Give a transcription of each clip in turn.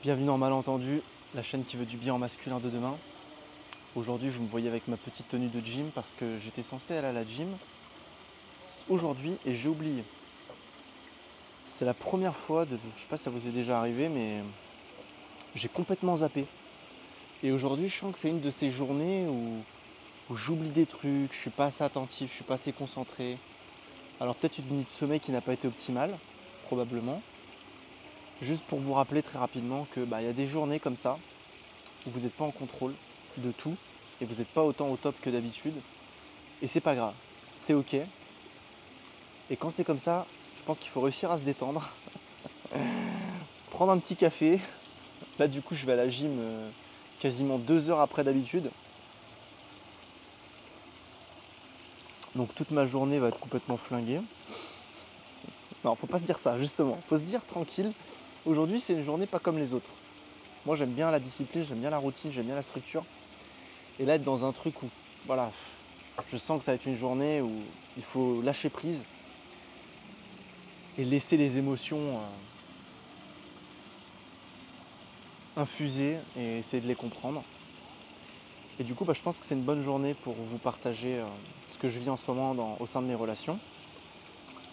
Bienvenue dans Malentendu, la chaîne qui veut du bien en masculin de demain. Aujourd'hui, vous me voyez avec ma petite tenue de gym parce que j'étais censé aller à la gym aujourd'hui et j'ai oublié. C'est la première fois, je sais pas si ça vous est déjà arrivé, mais j'ai complètement zappé. Et aujourd'hui, je sens que c'est une de ces journées où j'oublie des trucs, je suis pas assez attentif, je suis pas assez concentré. Alors peut-être une nuit de sommeil qui n'a pas été optimale, probablement. Juste pour vous rappeler très rapidement que y a des journées comme ça où vous n'êtes pas en contrôle de tout et vous n'êtes pas autant au top que d'habitude. Et c'est pas grave, c'est ok. Et quand c'est comme ça, je pense qu'il faut réussir à se détendre, prendre un petit café. Là du coup je vais à la gym quasiment 2 heures après d'habitude. Donc toute ma journée va être complètement flinguée. Non, faut pas se dire ça, justement. Faut se dire tranquille. Aujourd'hui c'est une journée pas comme les autres. Moi j'aime bien la discipline, j'aime bien la routine, j'aime bien la structure. Et là être dans un truc où, voilà, je sens que ça va être une journée où il faut lâcher prise et laisser les émotions infuser et essayer de les comprendre. Et du coup, je pense que c'est une bonne journée pour vous partager ce que je vis en ce moment au sein de mes relations.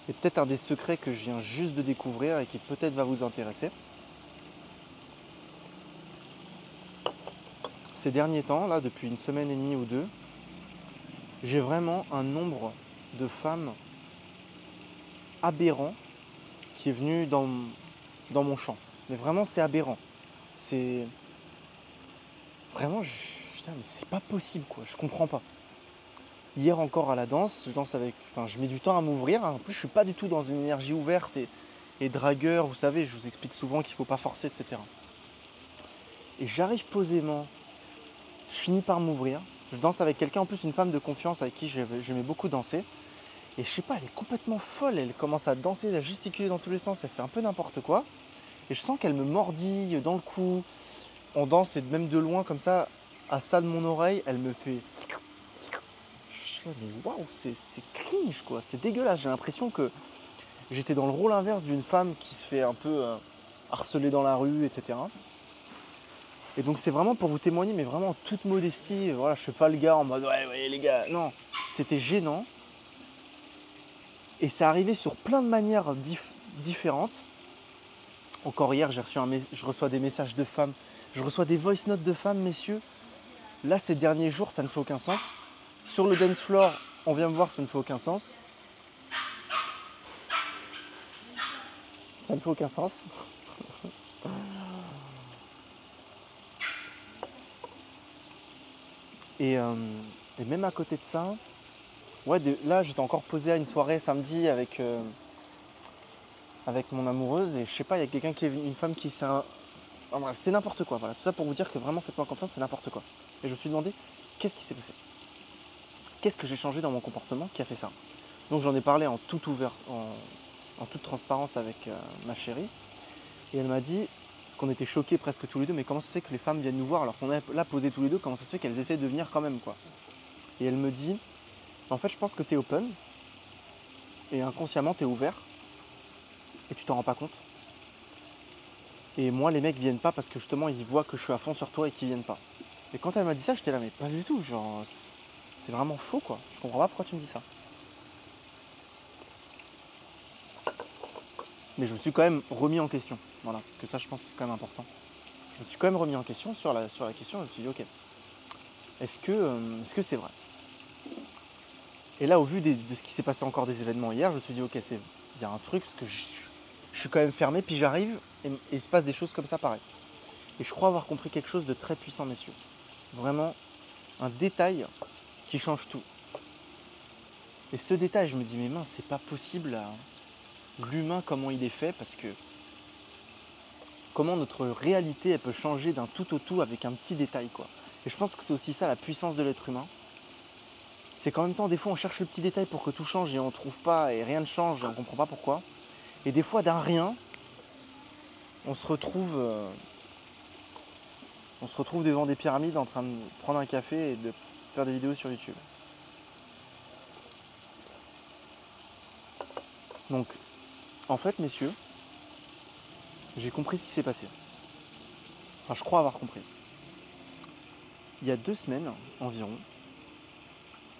Et peut-être un des secrets que je viens juste de découvrir et qui peut-être va vous intéresser. Ces derniers temps, là, depuis une semaine et demie ou deux, j'ai vraiment un nombre de femmes aberrant qui est venu dans mon champ. Mais vraiment, c'est aberrant. C'est vraiment, putain, mais c'est pas possible, quoi. Je comprends pas. Hier encore à la danse, je mets du temps à m'ouvrir. En plus, je suis pas du tout dans une énergie ouverte et dragueur. Vous savez, je vous explique souvent qu'il ne faut pas forcer, etc. Et j'arrive posément, je finis par m'ouvrir. Je danse avec quelqu'un, en plus une femme de confiance avec qui j'aimais beaucoup danser. Et je sais pas, elle est complètement folle. Elle commence à danser, à gesticuler dans tous les sens. Elle fait un peu n'importe quoi. Et je sens qu'elle me mordille dans le cou. On danse et même de loin comme ça, à ça de mon oreille, elle me fait. Je me dis, mais waouh, c'est cringe quoi. C'est dégueulasse. J'ai l'impression que j'étais dans le rôle inverse d'une femme qui se fait un peu harceler dans la rue, etc. Et donc c'est vraiment pour vous témoigner, mais vraiment en toute modestie. Voilà, je ne fais pas le gars en mode ouais, ouais les gars. Non, c'était gênant. Et c'est arrivé sur plein de manières différentes. Encore hier, je reçois des messages de femmes. Je reçois des voice notes de femmes, messieurs. Là, ces derniers jours, ça ne fait aucun sens. Sur le dance floor, on vient me voir, ça ne fait aucun sens. Ça ne fait aucun sens. Et, euh, et même à côté de ça, ouais, là, j'étais encore posé à une soirée samedi avec mon amoureuse et je sais pas, il y a quelqu'un qui est une femme qui s'est enfin, bref, c'est n'importe quoi. Voilà, tout ça pour vous dire que vraiment faites-moi confiance, c'est n'importe quoi. Et je me suis demandé qu'est-ce qui s'est passé. Qu'est-ce que j'ai changé dans mon comportement qui a fait ça. Donc j'en ai parlé en toute en toute transparence avec ma chérie et elle m'a dit parce qu'on était choqués presque tous les deux, mais comment ça se fait que les femmes viennent nous voir alors qu'on est là posés tous les deux, comment ça se fait qu'elles essaient de venir quand même quoi. Et elle me dit en fait je pense que tu es open et inconsciemment tu es ouvert et tu t'en rends pas compte. Et moi, les mecs viennent pas parce que justement, ils voient que je suis à fond sur toi et qu'ils viennent pas. Et quand elle m'a dit ça, j'étais là, mais pas du tout. Genre, c'est vraiment faux, quoi. Je comprends pas pourquoi tu me dis ça. Mais je me suis quand même remis en question. Voilà, parce que ça, je pense que c'est quand même important. Je me suis quand même remis en question sur la question. Je me suis dit, ok, est-ce que c'est vrai. Et là, au vu de ce qui s'est passé encore des événements hier, je me suis dit, ok, il y a un truc, parce que je suis quand même fermé, puis j'arrive et il se passe des choses comme ça pareil. Et je crois avoir compris quelque chose de très puissant, messieurs. Vraiment, un détail qui change tout. Et ce détail, je me dis, mais mince, c'est pas possible, l'humain, comment il est fait, parce que comment notre réalité, elle peut changer d'un tout au tout avec un petit détail, quoi. Et je pense que c'est aussi ça la puissance de l'être humain. C'est qu'en même temps, des fois, on cherche le petit détail pour que tout change et on ne trouve pas, et rien ne change et on ne comprend pas pourquoi. Et des fois, d'un rien, on se retrouve, euh, on se retrouve devant des pyramides en train de prendre un café et de faire des vidéos sur YouTube. Donc, en fait, messieurs, j'ai compris ce qui s'est passé. Enfin, je crois avoir compris. Il y a 2 semaines environ,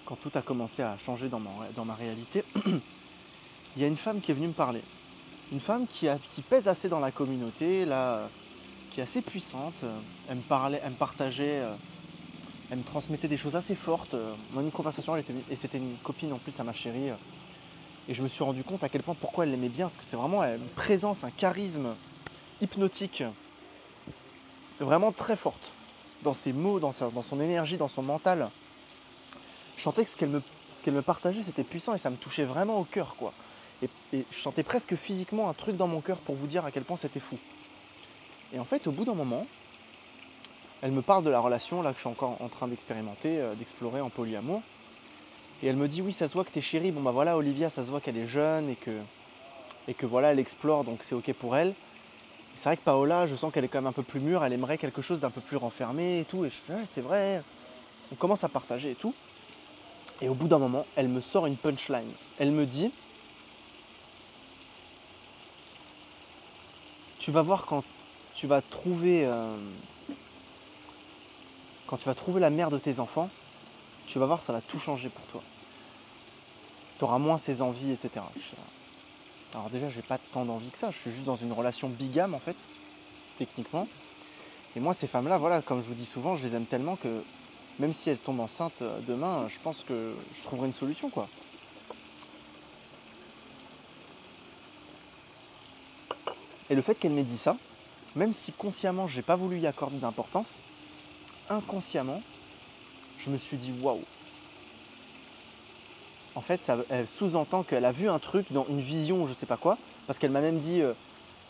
quand tout a commencé à changer dans ma réalité, il y a une femme qui est venue me parler. Une femme qui pèse assez dans la communauté, là, qui est assez puissante. Elle me parlait, elle me partageait, elle me transmettait des choses assez fortes. Dans une conversation, et c'était une copine en plus à ma chérie. Et je me suis rendu compte à quel point pourquoi elle l'aimait bien, parce que c'est vraiment une présence, un charisme hypnotique, vraiment très forte. Dans ses mots, dans son énergie, dans son mental. Je sentais que ce qu'elle me partageait, c'était puissant et ça me touchait vraiment au cœur, quoi. Et je sentais presque physiquement un truc dans mon cœur pour vous dire à quel point c'était fou. Et en fait, au bout d'un moment, elle me parle de la relation là que je suis encore en train d'expérimenter, d'explorer en polyamour. Et elle me dit oui, ça se voit que t'es chérie. Bon bah voilà, Olivia, ça se voit qu'elle est jeune et que voilà, elle explore, donc c'est ok pour elle. Et c'est vrai que Paola, je sens qu'elle est quand même un peu plus mûre, elle aimerait quelque chose d'un peu plus renfermé et tout. Et je fais ouais, c'est vrai. On commence à partager et tout. Et au bout d'un moment, elle me sort une punchline. Elle me dit tu vas voir tu vas trouver euh, quand tu vas trouver la mère de tes enfants, tu vas voir, ça va tout changer pour toi. Tu auras moins ces envies, etc. Alors déjà, j'ai pas tant d'envie que ça. Je suis juste dans une relation bigame en fait, techniquement. Et moi, ces femmes-là, voilà, comme je vous dis souvent, je les aime tellement que même si elles tombent enceintes demain, je pense que je trouverai une solution, quoi. Et le fait qu'elle m'ait dit ça, même si consciemment, j'ai pas voulu y accorder d'importance, inconsciemment, je me suis dit waouh. En fait, elle sous-entend qu'elle a vu un truc dans une vision ou je sais pas quoi, parce qu'elle m'a même dit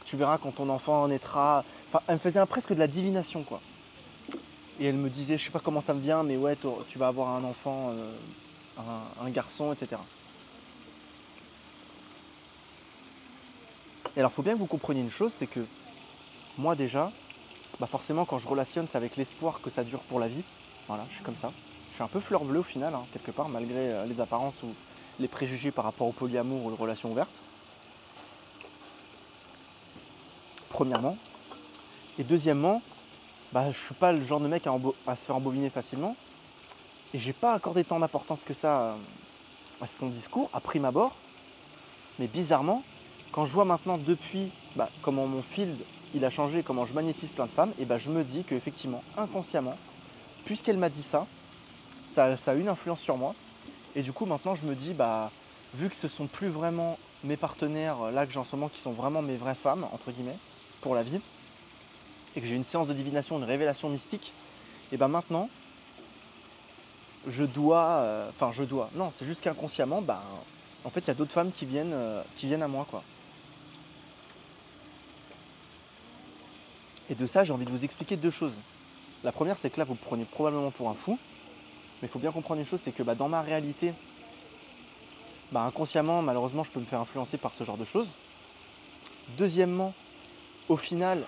tu verras quand ton enfant naîtra. Enfin, elle me faisait presque de la divination, quoi. Et elle me disait, je sais pas comment ça me vient, mais ouais, tu vas avoir un enfant, un garçon, etc. Et alors, il faut bien que vous compreniez une chose, c'est que moi déjà, bah forcément, quand je relationne, c'est avec l'espoir que ça dure pour la vie. Voilà, je suis comme ça. Je suis un peu fleur bleue au final, hein, quelque part, malgré les apparences ou les préjugés par rapport au polyamour ou aux relations ouvertes. Premièrement. Et deuxièmement, bah, je suis pas le genre de mec à se faire embobiner facilement. Et j'ai pas accordé tant d'importance que ça à son discours, à prime abord. Mais bizarrement, quand je vois maintenant depuis comment mon field il a changé, comment je magnétise plein de femmes, et je me dis qu'effectivement, inconsciemment, puisqu'elle m'a dit ça, ça a une influence sur moi. Et du coup, maintenant, je me dis, vu que ce sont plus vraiment mes partenaires là que j'ai en ce moment, qui sont vraiment mes vraies femmes, entre guillemets, pour la vie, et que j'ai une séance de divination, une révélation mystique, et maintenant, non, c'est juste qu'inconsciemment, en fait, il y a d'autres femmes qui viennent à moi, quoi. Et de ça, j'ai envie de vous expliquer 2 choses. La première, c'est que là, vous me prenez probablement pour un fou, mais il faut bien comprendre une chose, c'est que dans ma réalité, inconsciemment, malheureusement, je peux me faire influencer par ce genre de choses. Deuxièmement, au final,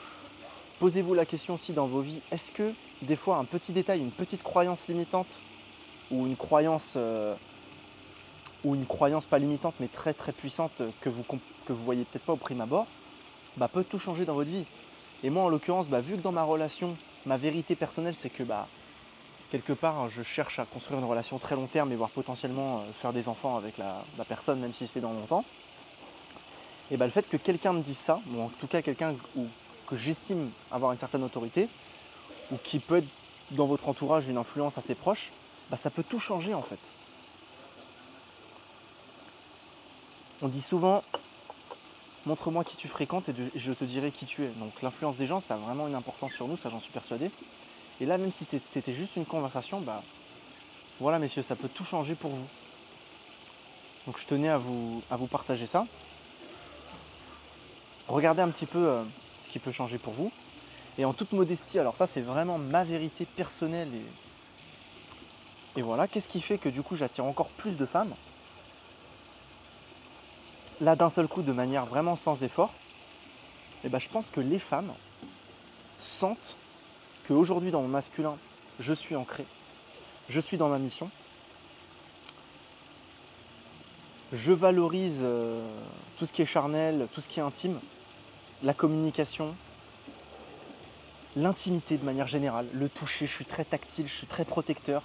posez-vous la question aussi dans vos vies, est-ce que des fois un petit détail, une petite croyance limitante, ou une croyance pas limitante mais très très puissante que vous voyez peut-être pas au prime abord, peut tout changer dans votre vie. Et moi en l'occurrence, vu que dans ma relation, ma vérité personnelle c'est que quelque part je cherche à construire une relation très long terme et voire potentiellement faire des enfants avec la personne même si c'est dans longtemps, et le fait que quelqu'un me dise ça, ou en tout cas quelqu'un que j'estime avoir une certaine autorité, ou qui peut être dans votre entourage une influence assez proche, ça peut tout changer en fait. On dit souvent montre-moi qui tu fréquentes et je te dirai qui tu es. Donc l'influence des gens, ça a vraiment une importance sur nous, ça j'en suis persuadé. Et là, même si c'était juste une conversation, voilà messieurs, ça peut tout changer pour vous. Donc je tenais à vous partager ça. Regardez un petit peu ce qui peut changer pour vous. Et en toute modestie, alors ça c'est vraiment ma vérité personnelle. Et voilà, qu'est-ce qui fait que du coup j'attire encore plus de femmes? Là d'un seul coup, de manière vraiment sans effort, je pense que les femmes sentent qu'aujourd'hui dans mon masculin, je suis ancré, je suis dans ma mission, je valorise tout ce qui est charnel, tout ce qui est intime, la communication, l'intimité de manière générale, le toucher, je suis très tactile, je suis très protecteur,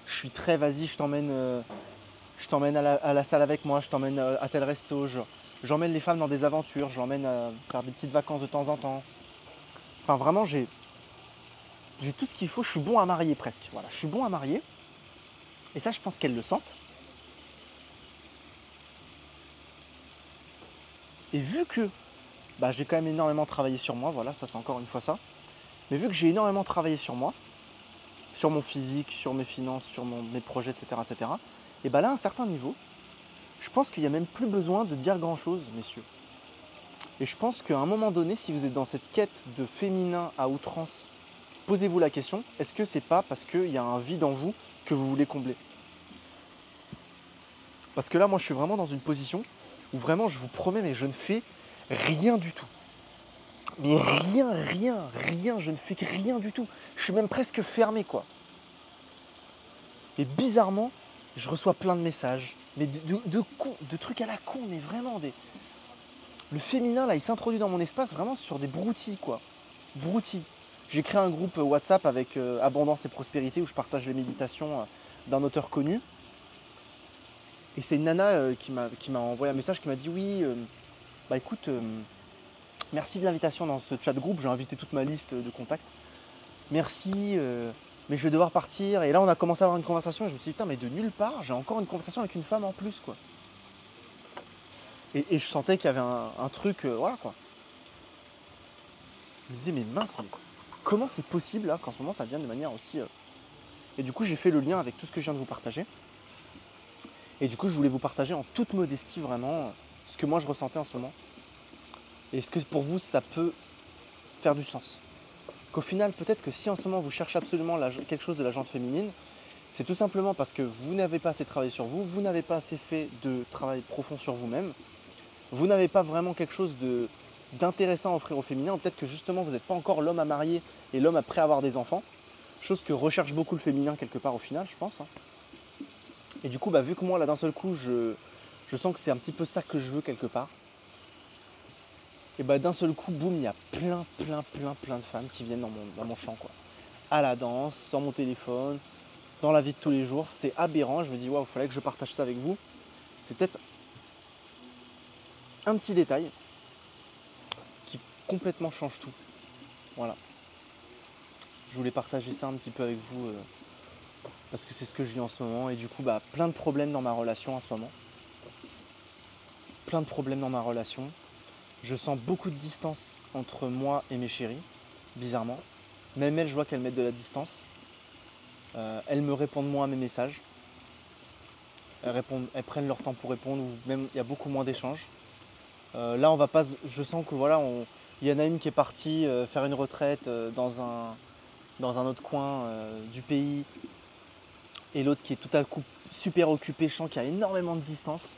je suis très vas-y, je t'emmène à la salle avec moi, je t'emmène à tel resto, j'emmène les femmes dans des aventures, je l'emmène à faire des petites vacances de temps en temps. Enfin vraiment j'ai tout ce qu'il faut, je suis bon à marier presque. Voilà, je suis bon à marier. Et ça je pense qu'elles le sentent. Et vu que j'ai quand même énormément travaillé sur moi, voilà, ça c'est encore une fois ça. Mais vu que j'ai énormément travaillé sur moi, sur mon physique, sur mes finances, sur mes projets, etc., etc., et là, à un certain niveau, je pense qu'il n'y a même plus besoin de dire grand-chose, messieurs. Et je pense qu'à un moment donné, si vous êtes dans cette quête de féminin à outrance, posez-vous la question, est-ce que c'est pas parce qu'il y a un vide en vous que vous voulez combler? Parce que là, moi, je suis vraiment dans une position où vraiment, je vous promets, mais je ne fais rien du tout. Mais rien, je ne fais rien du tout. Je suis même presque fermé, quoi. Et bizarrement, je reçois plein de messages, mais de trucs à la con, mais vraiment Le féminin, là, il s'introduit dans mon espace vraiment sur des broutilles, quoi. Broutilles. J'ai créé un groupe WhatsApp avec Abondance et Prospérité où je partage les méditations d'un auteur connu. Et c'est une nana qui m'a envoyé un message qui m'a dit oui, écoute, merci de l'invitation dans ce chat groupe, j'ai invité toute ma liste de contacts. Merci, mais je vais devoir partir. Et là, on a commencé à avoir une conversation et je me suis dit, putain, mais de nulle part, j'ai encore une conversation avec une femme en plus, quoi. Et je sentais qu'il y avait un truc, voilà, quoi. Je me disais, mais mince, mais comment c'est possible, là, qu'en ce moment, ça vienne de manière aussi... Et du coup, j'ai fait le lien avec tout ce que je viens de vous partager. Et du coup, je voulais vous partager en toute modestie, vraiment, ce que moi, je ressentais en ce moment. Et est-ce que pour vous, ça peut faire du sens? Qu'au final, peut-être que si en ce moment, vous cherchez absolument quelque chose de la jante féminine, c'est tout simplement parce que vous n'avez pas assez travaillé sur vous, vous n'avez pas assez fait de travail profond sur vous-même, vous n'avez pas vraiment quelque chose d'intéressant à offrir au féminin, ou peut-être que justement vous n'êtes pas encore l'homme à marier et l'homme après avoir des enfants, chose que recherche beaucoup le féminin quelque part au final, je pense. Et du coup, vu que moi là d'un seul coup, je sens que c'est un petit peu ça que je veux quelque part, et d'un seul coup, boum, il y a plein de femmes qui viennent dans mon champ, quoi. À la danse, sur mon téléphone, dans la vie de tous les jours, c'est aberrant. Je me dis, waouh, il fallait que je partage ça avec vous. C'est peut-être un petit détail qui complètement change tout. Voilà. Je voulais partager ça un petit peu avec vous parce que c'est ce que je vis en ce moment. Et du coup, plein de problèmes dans ma relation en ce moment. Plein de problèmes dans ma relation. Je sens beaucoup de distance entre moi et mes chéris, bizarrement. Même elles, je vois qu'elles mettent de la distance. Elles me répondent moins à mes messages. Elles prennent leur temps pour répondre, ou même il y a beaucoup moins d'échanges. Là, on va pas. Je sens que voilà, il y en a une qui est partie faire une retraite dans un autre coin du pays, et l'autre qui est tout à coup super occupée. Je sens qu'il y a énormément de distance.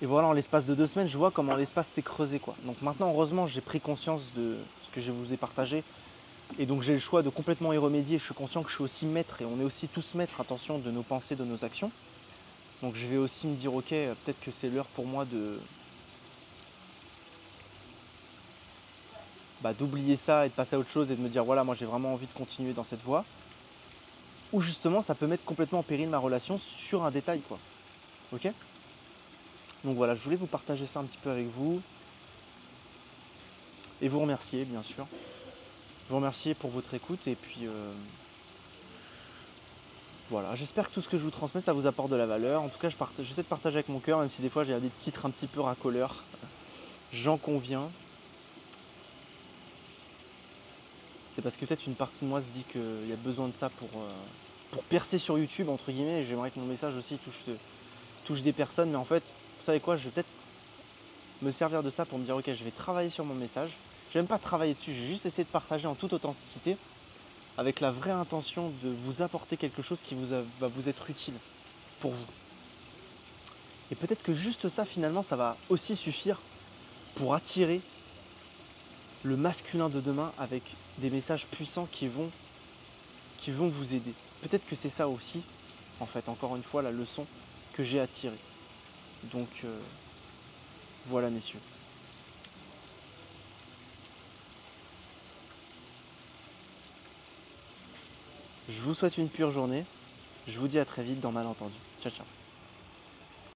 Et voilà, en l'espace de 2 semaines, je vois comment l'espace s'est creusé, quoi. Donc maintenant, heureusement, j'ai pris conscience de ce que je vous ai partagé. Et donc j'ai le choix de complètement y remédier. Je suis conscient que je suis aussi maître, et on est aussi tous maîtres, attention, de nos pensées, de nos actions. Donc je vais aussi me dire, ok, peut-être que c'est l'heure pour moi d'oublier ça et de passer à autre chose et de me dire, voilà, moi j'ai vraiment envie de continuer dans cette voie. Ou justement, ça peut mettre complètement en péril ma relation sur un détail, quoi. Ok? Donc voilà, je voulais vous partager ça un petit peu avec vous. Et vous remercier, bien sûr. Vous remercier pour votre écoute. Et puis, voilà, j'espère que tout ce que je vous transmets, ça vous apporte de la valeur. En tout cas, j'essaie de partager avec mon cœur, même si des fois j'ai des titres un petit peu racoleurs. J'en conviens. C'est parce que peut-être une partie de moi se dit qu'il y a besoin de ça pour percer sur YouTube, entre guillemets. Et j'aimerais que mon message aussi touche des personnes. Mais en fait, vous savez quoi, je vais peut-être me servir de ça pour me dire, ok, je vais travailler sur mon message. Je vais même pas travailler dessus, j'ai juste essayé de partager en toute authenticité, avec la vraie intention de vous apporter quelque chose qui va vous être utile pour vous. Et peut-être que juste ça, finalement, ça va aussi suffire pour attirer le masculin de demain avec des messages puissants qui vont vous aider. Peut-être que c'est ça aussi, en fait, encore une fois, la leçon que j'ai à tirer. Donc, voilà, messieurs. Je vous souhaite une pure journée. Je vous dis à très vite dans Malentendu. Ciao, ciao.